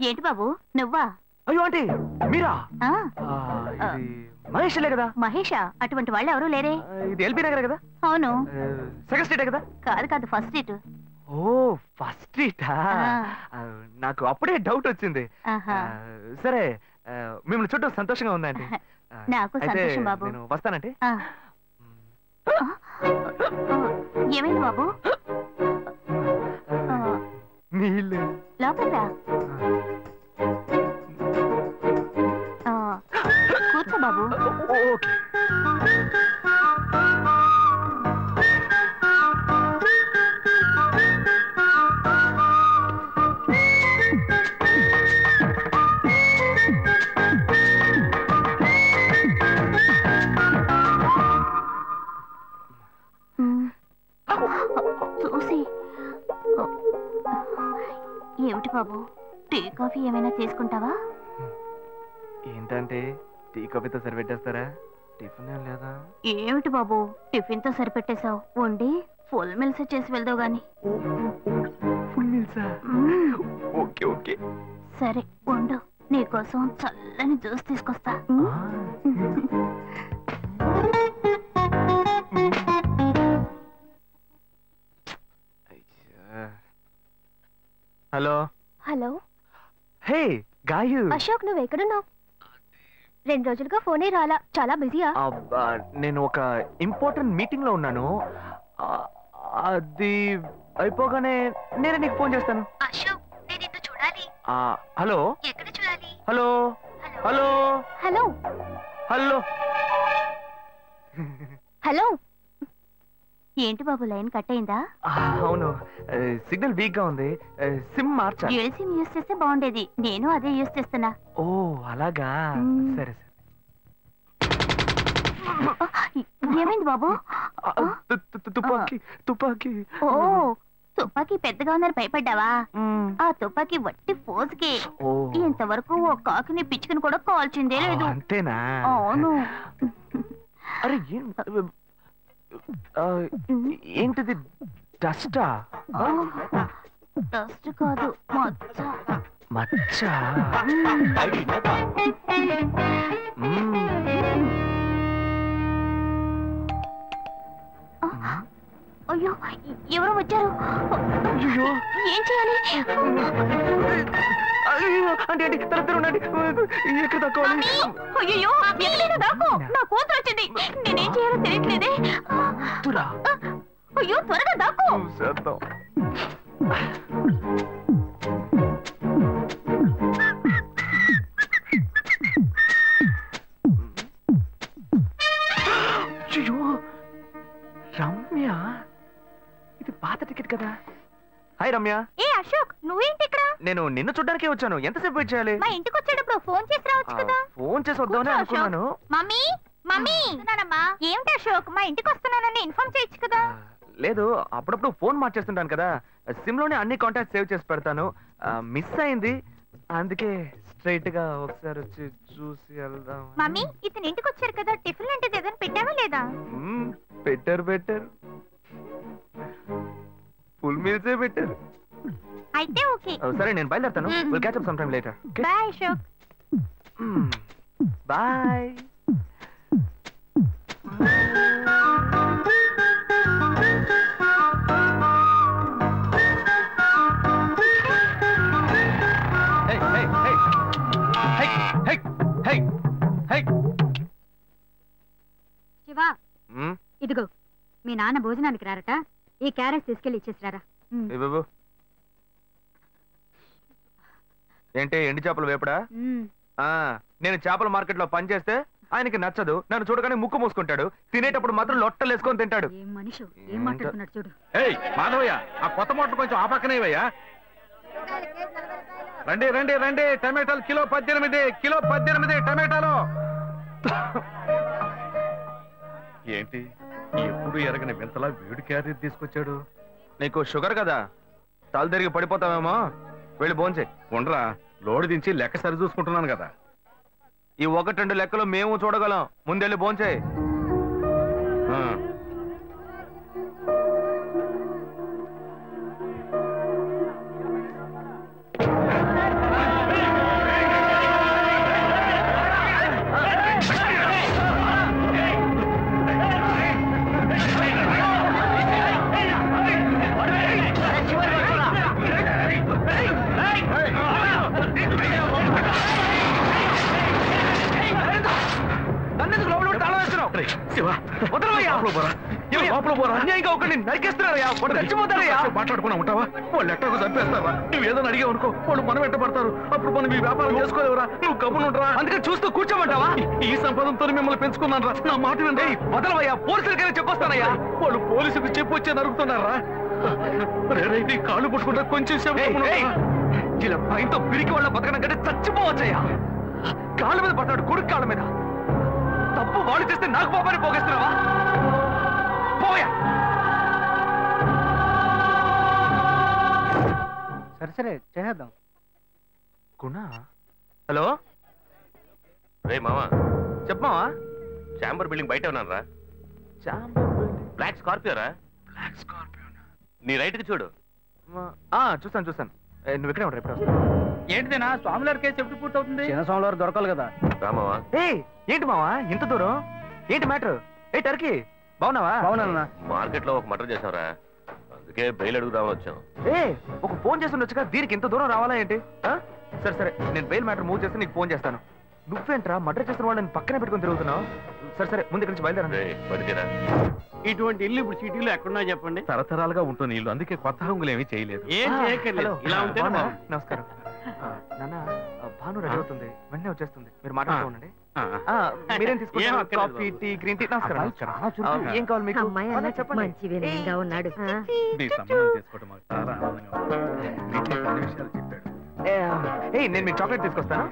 ఏంటి బాబు నువ్వా? అయ్యో ఆంటీ మీరా? ఇది మహేష్లే కదా? మహేషా? అటువంటి వాళ్ళు ఎవరూ లేరే. ఇది ఎల్బీ నగర్ కదా? అవును. సెకండ్ స్ట్రీటే కదా? కాదు కాదు, ఫస్ట్ స్ట్రీట్. ఓ ఫస్ట్ స్ట్రీటా? నాకు అప్పుడే డౌట్ వచ్చింది. సరే మిమ్మల్ని చూడటం సంతోషంగా ఉందండి. నాకు సంతోషం బాబు. నేను వస్తానంటే. ఏమైంది బాబు? నీళ్ళు లోపల కూర్చో బాబు. ఓకే. చూసి ఏమిటి బాబు, టీ కాఫీ ఏమైనా తీసుకుంటావా? ఏంటంటే టీ కాఫీతో సరిపెట్టేస్తారా? టిఫిన్ ఏం లేదా? ఏమిటి బాబు టిఫిన్ తో సరిపెట్టేశావు? వండి ఫుల్ మిల్స్ చేసి వెళ్దావు గాని. ఫుల్ మిల్సా? Okay okay. సరే వండు, నీకోసం చల్లని జ్యూస్ తీసుకొస్తా. Hello hello. Hey Gayu. Ashok నువ్వు ఎక్కడున్నావు? 2 రోజులుగా ఫోనే రాలా, చాలా బిజీయా? నేను ఒక ఇంపార్టెంట్ మీటింగ్ లో ఉన్నాను. అది అయిపోగానే నేను నీకు ఫోన్ చేస్తాను. అశోక్ నేను నిన్ను చూడాలి. హలో. ఎక్కడ చూడాలి? Hello hello hello hello hello. ఏంటి బాబు లైన్ కట్ అయిందా? అవును, సిగ్నల్ వీక్ గా ఉంది. సిమ్ మార్చా. డ్యూయల్ సిమ్ యూస్ చేస్తే బాగుండేది, నేను అదే యూస్ చేస్తున్నా. ఓ అలాగా, సరే సరే. ఏమైంది బాబు? తుపాకీ తుపాకీ. ఓ తుపాకీ పెద్దగా ఉందని భయపడ్డావా? ఆ తుపాకీ వట్టి ఫోజుకే. ఇంతవరకు ఓ కాకిని పిచ్చుకుని కూడా కాల్చిందే లేదు. అంతేనా? అవును. అరే ఏంటిది? డస్టా? డస్ట్ కాదు, మచ్చ. మచ్చ? అయ్యో ఎవరో వచ్చారు. అయ్యో ఏం చేయాలి? అంటే ఉండండి, ఎక్కడ తక్కువాలి? అయ్యో ఎక్కడైనా దాకో, నా కూతురు వచ్చింది. నేనేం చేయాలో తెలియట్లేదే. అయ్యో త్వరగా దాకో. అయ్యో రమ్య, ఇది పాత టికెట్ కదా? హాయ్ రమ్య. ఏ అశోక్ నువ్వేంటి ఇక్కడ? నేను నిన్ను చూడ్డానికే వచ్చాను. ఎంతసేపు వెయిట్ చేయాలి? మా ఇంటికి వచ్చేటప్పుడు ఫోన్ చేసి రావచ్చు కదా. ఫోన్ చేసి వద్దామని అనుకున్నాను. మమ్మీ మమ్మీ ఏమిటి అశోక్ మా ఇంటికి వస్తున్నానని ఇన్ఫార్మ్ చేయొచ్చు కదా. లేదు, అప్పుడప్పుడు ఫోన్ మార్చేస్తుంటాను కదా, సిమ్ లోనే అన్ని కాంటాక్ట్ సేవ్ చేసి పెడతాను. మిస్ అయింది, అందుకే స్ట్రైట్ గా ఒకసారి వచ్చి చూసి వెళ్దాం. మమ్మీ ఇతను ఇంటికి వచ్చారు కదా, టిఫిన్ లాంటిది ఏదైనా పెట్టావా లేదా? బెటర్ ఫుల్ మీల్సే బెటర్. అయితే ఓకే. సరే నేను బయలుదేరుతాను. Will catch up some time later. Bye Ashok. Bye. Shiva ఇదిగో మీ నాన్న భోజనానికి రారట, ఈ క్యారెట్ తీసుకెళ్లి ఇచ్చేసిరారా. ఏంటి ఎండి చేపలు వేపడా? నేను చేపల మార్కెట్ లో పనిచేస్తే ఆయనకి నచ్చదు, నన్ను చూడగానే ముక్కు మూసుకుంటాడు, తినేటప్పుడు మాత్రం లొట్టలు వేసుకొని తింటాడు. ఏం మనిషి ఏం మాట్లాడుతున్నాడు చూడు. మాధవయ్య ఆ కొత్త మోటార్ కొంచెం ఆ పక్కనేవయ్యా. రండి రండి రండి, టమాటాలు కిలో 18 టమాటాలు. ఏంటి ఎప్పుడు ఎరగని వింతలా వేడి క్యారెట్ తీసుకొచ్చాడు? నీకు షుగర్ కదా, తల తిరిగి పడిపోతావేమో, వెళ్ళి భోంచే. ఉండరా, లోడు దించి లెక్క సరి చూసుకుంటున్నాను కదా. ఈ 1-2 లెక్కలు మేము చూడగలం, ముందెళ్ళి భోంచే. వదలవయ్యా. అన్యాయంగా ఒకరిని నరికేస్తున్నారయ్యా, వాడు చచ్చిపోతారయ్యా. మాట్లాడుకున్నా ఉంటావా? వాళ్ళు ఎట్టకు చంపేస్తారా? నువ్వు ఏదైనా అడిగావు అనుకో, వాళ్ళు మనం ఎట్టబడతారు. అప్పుడు మనం ఈ వ్యాపారం చేసుకోలేవురా. నువ్వు కబునుంటరా. అందుకని చూస్తూ కూర్చోమంటావా? ఈ సంపదంతో మిమ్మల్ని పెంచుకున్నాను రా. నా మాట వినండి. వదలవయ్యా, పోలీసులకైనా చెప్పొస్తానయ్యా. వాళ్ళు పోలీసులకు చెప్పి వచ్చే నరుగుతున్నారా? నీ కాళ్ళు పుట్టుకుంటా కొంచెం సేపు ఇలా భయంతో పిరికి వాళ్ళ బతకడం కంటే చచ్చిపోవచ్చయ్యా. కాళ్ళ మీద పడతాడు, కొడుకు కాళ్ళ మీద. తప్పు వాళ్ళు చేస్తే నాకు పాపాన్ని పోగేస్తున్నావా? పోయా. సరే చేద్దాం. గుణ, హలో. రే మామా, చెప్పమావా. చాంబర్ బిల్డింగ్ బయట ఉన్నాను రా. బ్లాక్ స్కార్పియో రా. Black Scorpio. నీ రైట్ కి చూడు. చూస్తాను. నువ్వు ఇక్కడే ఉంటా, ఎప్పుడు వస్తావు? ఏంటిదేనా స్వామివారి కేసు ఎప్పుడు పూర్తవుతుంది? చిన్న స్వామివారు దొరకాలి కదా. రామావా, ఏంటి మావా ఇంత దూరం? ఏంటి మ్యాటర్? టర్కీ బాగున్నావా? బాగున్నా. మార్కెట్ లో ఒక మర్డర్ చేసావురా, అందుకే బెయిల్ అడుగుదామని వచ్చాం. ఒక ఫోన్ చేసి ఉండొచ్చుగా, దీనికి ఇంత దూరం రావాలా ఏంటి? సరే నేను బెయిల్ మ్యాటర్ మూవ్ చేస్తే నీకు ఫోన్ చేస్తాను. నువ్వేంట్రా మర్డర్ చేసిన వాళ్ళని పక్కనే పెట్టుకుని తిరుగుతున్నావు? సరే ముందు ఇక్కడి నుంచి బయలుదేరా. ఇటువంటి ఇల్లు ఇప్పుడు సిటీలో ఎక్కడున్నా చెప్పండి. తరతరాలుగా ఉంటుంది ఇల్లు, అందుకే కొత్త హంగులు ఏమీ చేయలేదు. ఏం చేయక్కర్లేదు, ఇలా ఉంటే నమస్కారం. నాన్న, భాను రెడీ అవుతుంది, వెంటనే వచ్చేస్తుంది. మీరు మాట్లాడుతూ ఉండండి. మీరేం తీసుకుంటారు? Coffee, tea, green tea? నమస్కారం. ఏం కావాలి మీకు? చెప్పండి. మంచి వినయంగా ఉన్నాడు. నీ సంబంధం చేసుకోవడం మాకు చాలా ఆనందంగా ఉంది. నీకే కొన్ని విషయాలు చెప్పాడు. నేను మీకు చాక్లెట్ తీసుకొస్తాను.